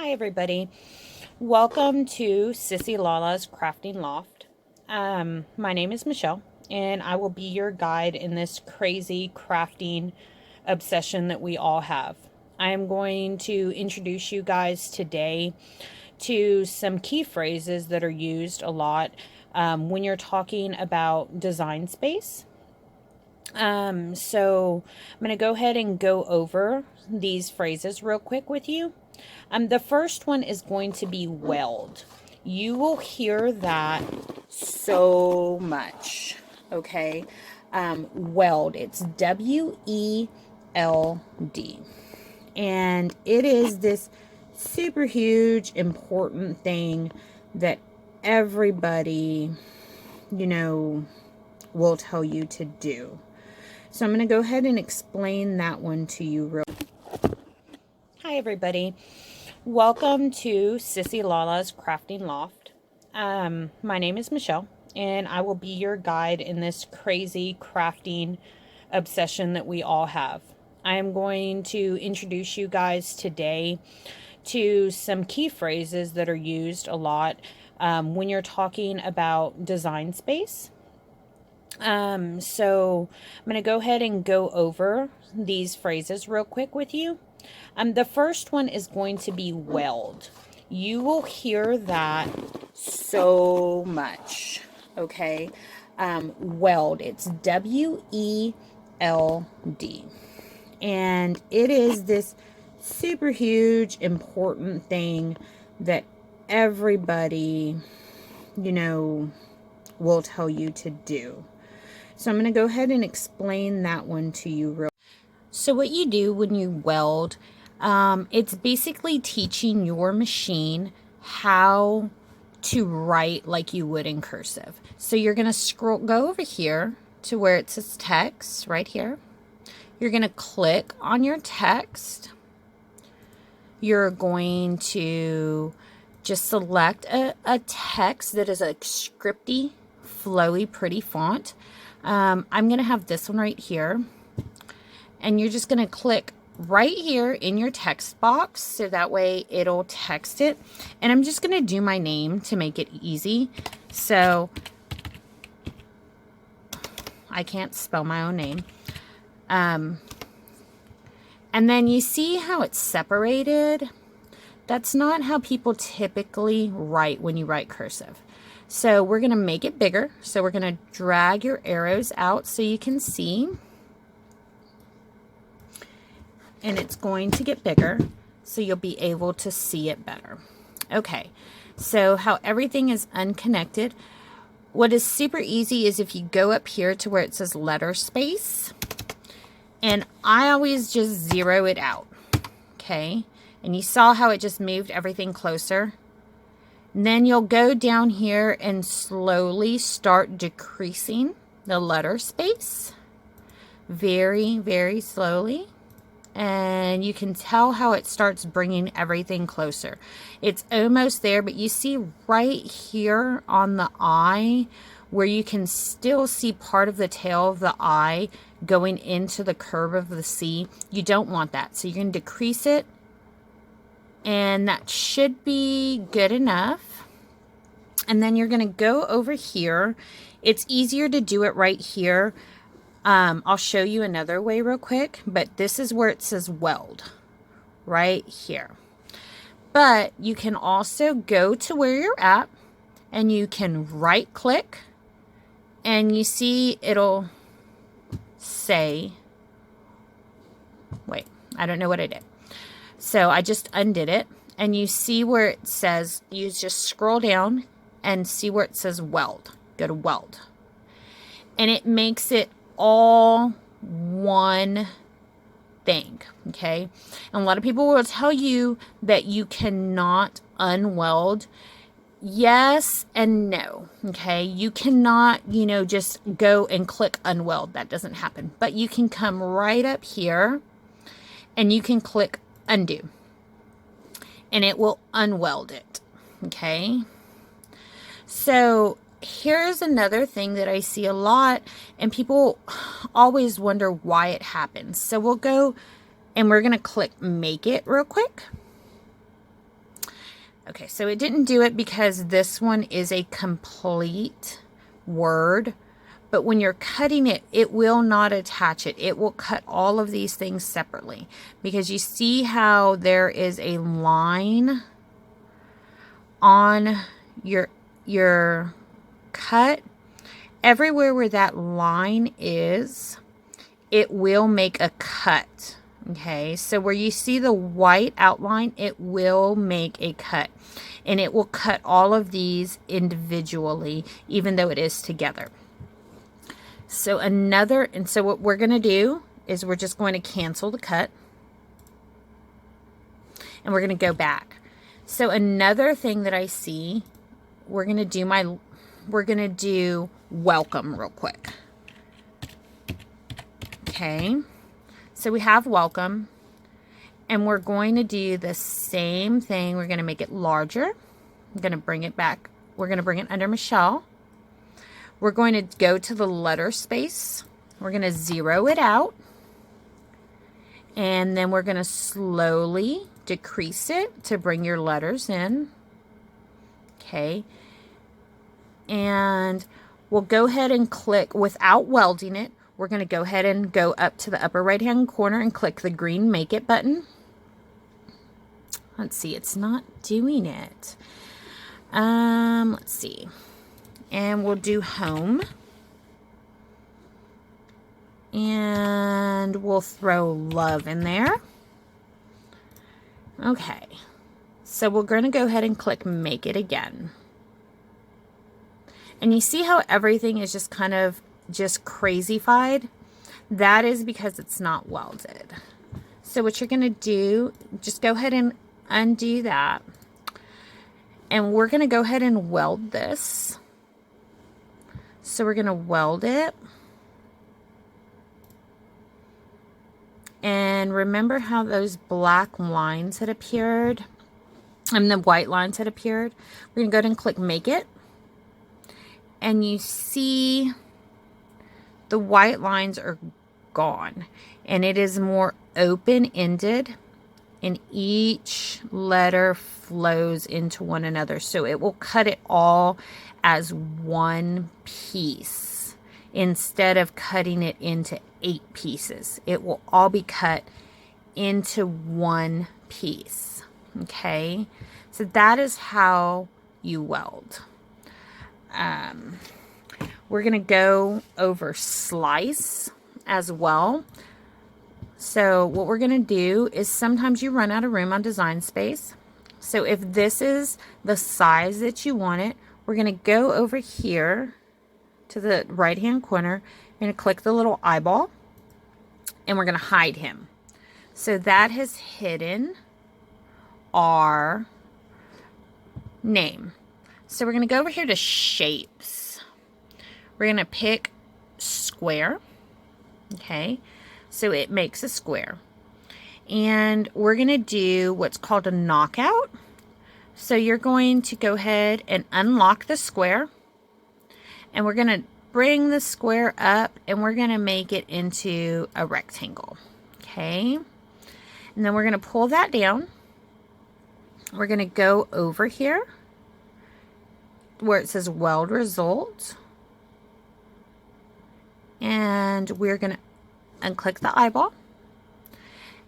Hi everybody, welcome to Sissy Lala's Crafting Loft. My name is Michelle and I will be your guide in this crazy crafting obsession that we all have. I am going to introduce you guys today to some key phrases that are used a lot when you're talking about design space. So I'm going to go ahead and go over these phrases real quick with you. The first one is going to be weld. You will hear that so much, okay? Weld, it's W-E-L-D. And it is this super huge, important thing that everybody, will tell you to do. So I'm going to go ahead and explain that one to you real. Hi everybody. Welcome to Sissy Lala's Crafting Loft. My name is Michelle and I will be your guide in this crazy crafting obsession that we all have. I am going to introduce you guys today to some key phrases that are used a lot when you're talking about design space. So I'm going to go ahead and go over these phrases real quick with you. The first one is going to be weld. You will hear that so much, okay? Weld, it's W-E-L-D. And it is this super huge, important thing that everybody, will tell you to do. So I'm going to go ahead and explain that one to you real. So what you do when you weld, it's basically teaching your machine how to write like you would in cursive. So you're going to go over here to where it says text right here. You're going to click on your text. You're going to just select a text that is a scripty, flowy, pretty font. I'm going to have this one right here. And you're just going to click right here in your text box so that way it'll text it. And I'm just going to do my name to make it easy. So I can't spell my own name. And then you see how it's separated? That's not how people typically write when you write cursive. So we're going to make it bigger. So we're going to drag your arrows out so you can see. And it's going to get bigger so you'll be able to see it better. Okay, so how everything is unconnected. What is super easy is if you go up here to where it says letter space, and I always just zero it out, okay? And you saw how it just moved everything closer. And then you'll go down here and slowly start decreasing the letter space. Very, very slowly. And you can tell how it starts bringing everything closer. It's almost there, but you see right here on the eye where you can still see part of the tail of the eye going into the curve of the C. You don't want that. So you're going to decrease it. And that should be good enough. And then you're going to go over here. It's easier to do it right here. I'll show you another way real quick, but this is where it says weld, right here. But you can also go to where you're at and you can right click and you see it'll say, wait, I don't know what I did. So I just undid it and you see where it says, you just scroll down and see where it says weld. Go to weld. And it makes it all one thing, okay? And a lot of people will tell you that you cannot unweld. Yes and no, okay? You cannot, just go and click unweld. That doesn't happen. But you can come right up here and you can click undo. And it will unweld it, okay? So here's another thing that I see a lot, and people always wonder why it happens. So we'll go and we're going to click make it real quick. Okay, so it didn't do it because this one is a complete word. But when you're cutting it, it will not attach it. It will cut all of these things separately. Because you see how there is a line on your cut. Everywhere where that line is, it will make a cut. Okay, so where you see the white outline, it will make a cut. And it will cut all of these individually, even though it is together. So what we're going to do is we're just going to cancel the cut. And we're going to go back. So another thing that I see, we're going to do welcome real quick. Okay. So we have welcome. And we're going to do the same thing. We're going to make it larger. I'm going to bring it back. We're going to bring it under Michelle. We're going to go to the letter space. We're going to zero it out. And then we're going to slowly decrease it to bring your letters in. Okay. And we'll go ahead and click, without welding it, we're going to go ahead and go up to the upper right hand corner and click the green Make It button. Let's see, it's not doing it. Let's see. And we'll do home. And we'll throw love in there. Okay. So we're going to go ahead and click Make It again. And you see how everything is just kind of just crazy-fied? That is because it's not welded. So what you're going to do, just go ahead and undo that. And we're going to go ahead and weld this. So we're going to weld it. And remember how those black lines had appeared? And the white lines had appeared? We're going to go ahead and click Make It. And you see the white lines are gone. And it is more open-ended. And each letter flows into one another. So it will cut it all as one piece instead of cutting it into 8 pieces. It will all be cut into one piece. Okay, so that is how you weld. We're going to go over slice as well. So what we're going to do is sometimes you run out of room on Design Space. So if this is the size that you want it, we're going to go over here to the right hand corner. We're going to click the little eyeball and we're going to hide him. So that has hidden our name. So we're going to go over here to shapes. We're going to pick square. Okay. So it makes a square. And we're going to do what's called a knockout. So you're going to go ahead and unlock the square. And we're going to bring the square up and we're going to make it into a rectangle. Okay. And then we're going to pull that down. We're going to go over here where it says Weld Result. And we're going to unclick the eyeball.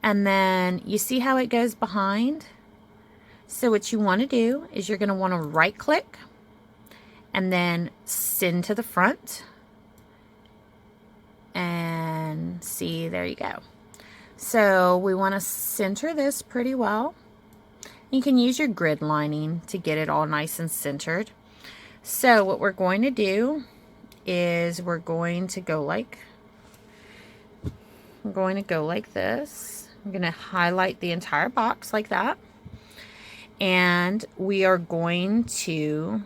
And then you see how it goes behind? So what you want to do is you're going to want to right click and then send to the front. And see, there you go. So we want to center this pretty well. You can use your grid lining to get it all nice and centered. So what we're going to do is we're going to go like this. I'm going to highlight the entire box like that. And we are going to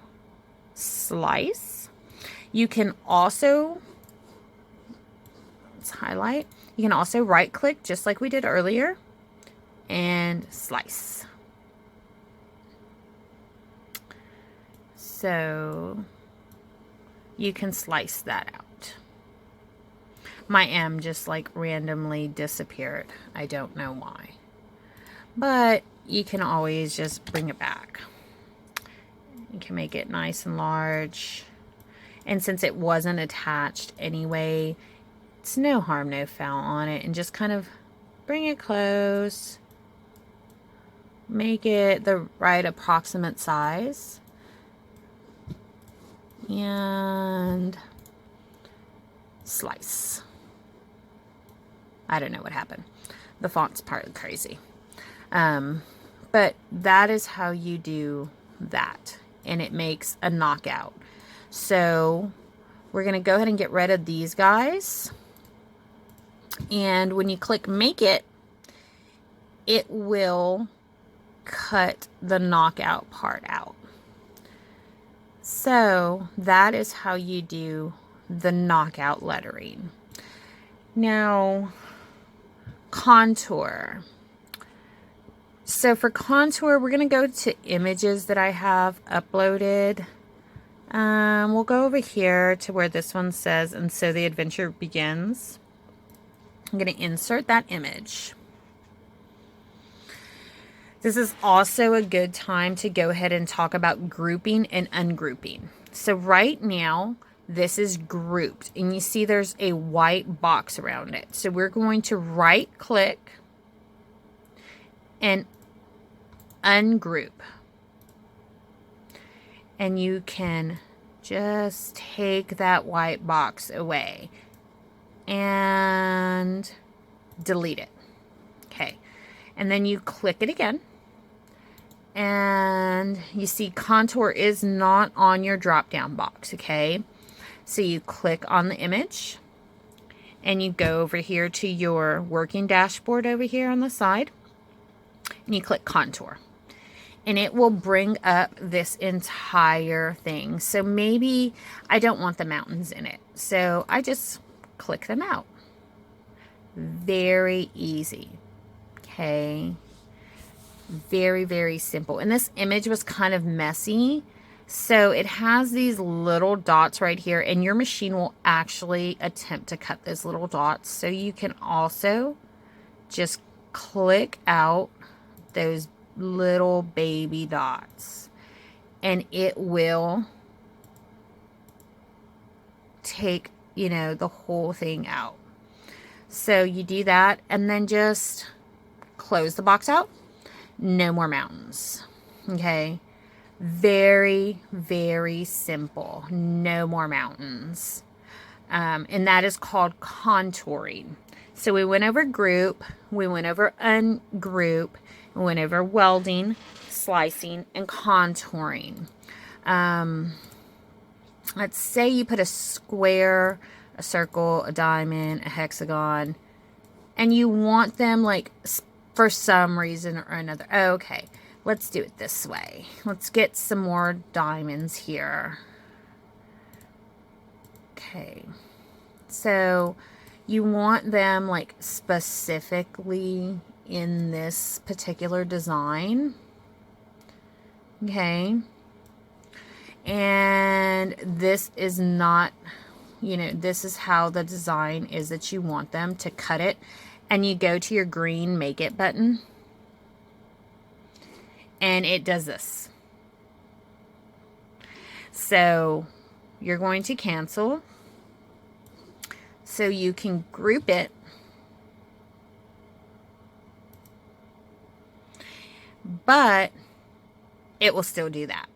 slice. You can also, let's highlight. You can also right click just like we did earlier and slice. So you can slice that out. My M just like randomly disappeared. I don't know why. But you can always just bring it back. You can make it nice and large. And since it wasn't attached anyway, it's no harm, no foul on it. And just kind of bring it close. Make it the right approximate size. And slice. I don't know what happened. The font's partly crazy. But that is how you do that. And it makes a knockout. So we're going to go ahead and get rid of these guys. And when you click make it, it will cut the knockout part out. So that is how you do the knockout lettering. Now, contour. So for contour, we're going to go to images that I have uploaded. We'll go over here to where this one says, and so the adventure begins. I'm going to insert that image. This is also a good time to go ahead and talk about grouping and ungrouping. So right now, this is grouped, and you see there's a white box around it. So we're going to right click and ungroup. And you can just take that white box away and delete it. Okay. And then you click it again. And you see contour is not on your drop down box. Okay. So you click on the image and you go over here to your working dashboard over here on the side and you click contour. And it will bring up this entire thing. So maybe I don't want the mountains in it. So I just click them out. Very easy. Okay. Very, very simple. And this image was kind of messy. So it has these little dots right here. And your machine will actually attempt to cut those little dots. So you can also just click out those little baby dots and it will take, you know, the whole thing out. So you do that and then just close the box out. No more mountains. Okay. Very, very simple. No more mountains. And that is called contouring. So we went over group, we went over ungroup, we went over welding, slicing, and contouring. Let's say you put a square, a circle, a diamond, a hexagon, and you want them like for some reason or another. Okay, let's do it this way. Let's get some more diamonds here. Okay, so you want them like specifically in this particular design. Okay. And this is not, you know, this is how the design is that you want them to cut it. And you go to your green make it button. And it does this. So you're going to cancel. So you can group it. But it will still do that.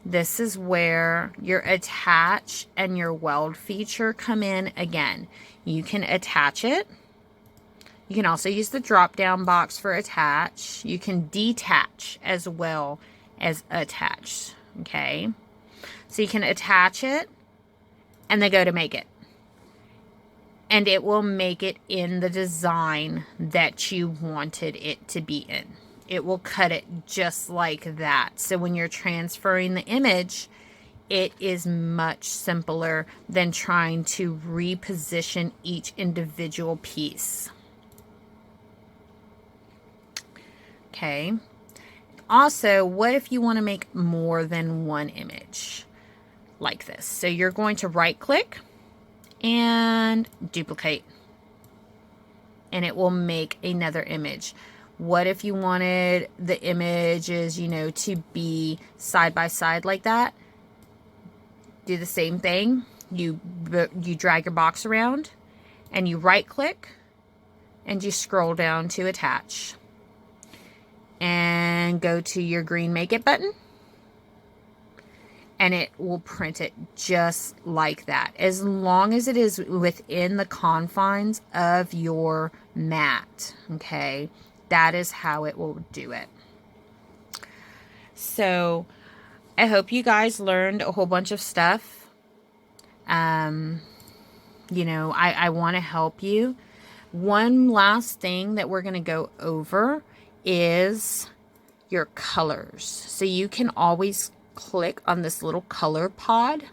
This is where your attach and your weld feature come in again. You can attach it. You can also use the drop down box for attach. You can detach as well as attach. Okay. So you can attach it and then go to make it. And it will make it in the design that you wanted it to be in. It will cut it just like that. So when you're transferring the image, it is much simpler than trying to reposition each individual piece. Okay. Also, what if you want to make more than one image like this? So you're going to right click and duplicate. And it will make another image. What if you wanted the images, you know, to be side by side like that? Do the same thing. You drag your box around and you right click and you scroll down to attach and go to your green make it button, and it will print it just like that, as long as it is within the confines of your mat. Okay, that is how it will do it. So I hope you guys learned a whole bunch of stuff. You know, I want to help you. One last thing that we're going to go over is your colors. So you can always click on this little color pod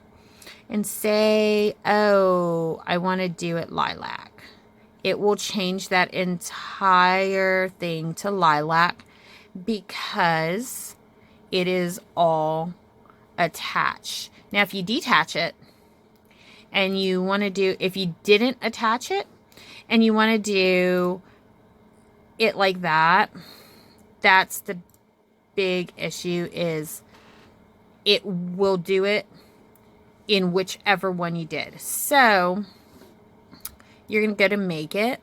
and say, oh, I want to do it lilac. It will change that entire thing to lilac because it is all attached. Now, if you detach it and you want to do, if you didn't attach it and you want to do it like that, that's the big issue, is it will do it in whichever one you did. So you're going to go to make it,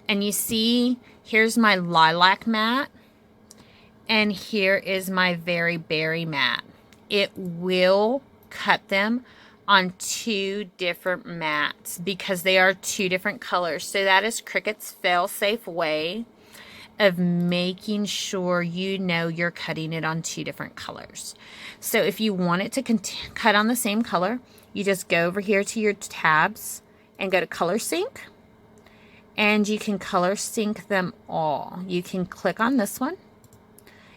and you see here's my lilac mat and here is my very berry mat. It will cut them on two different mats because they are two different colors. So that is Cricut's fail-safe way of making sure you know you're cutting it on two different colors. So if you want it to cut on the same color, you just go over here to your tabs and go to color sync, and you can color sync them all. You can click on this one.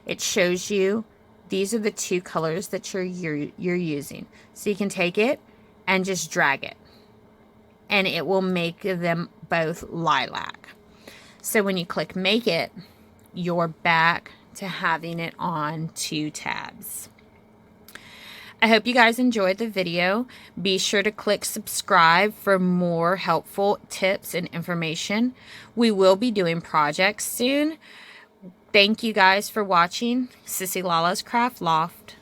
It shows you these are the two colors that you're using. So you can take it and just drag it, and it will make them both lilac. So when you click make it, you're back to having it on two tabs. I hope you guys enjoyed the video. Be sure to click subscribe for more helpful tips and information. We will be doing projects soon. Thank you guys for watching. Sissy Lala's Craft Loft.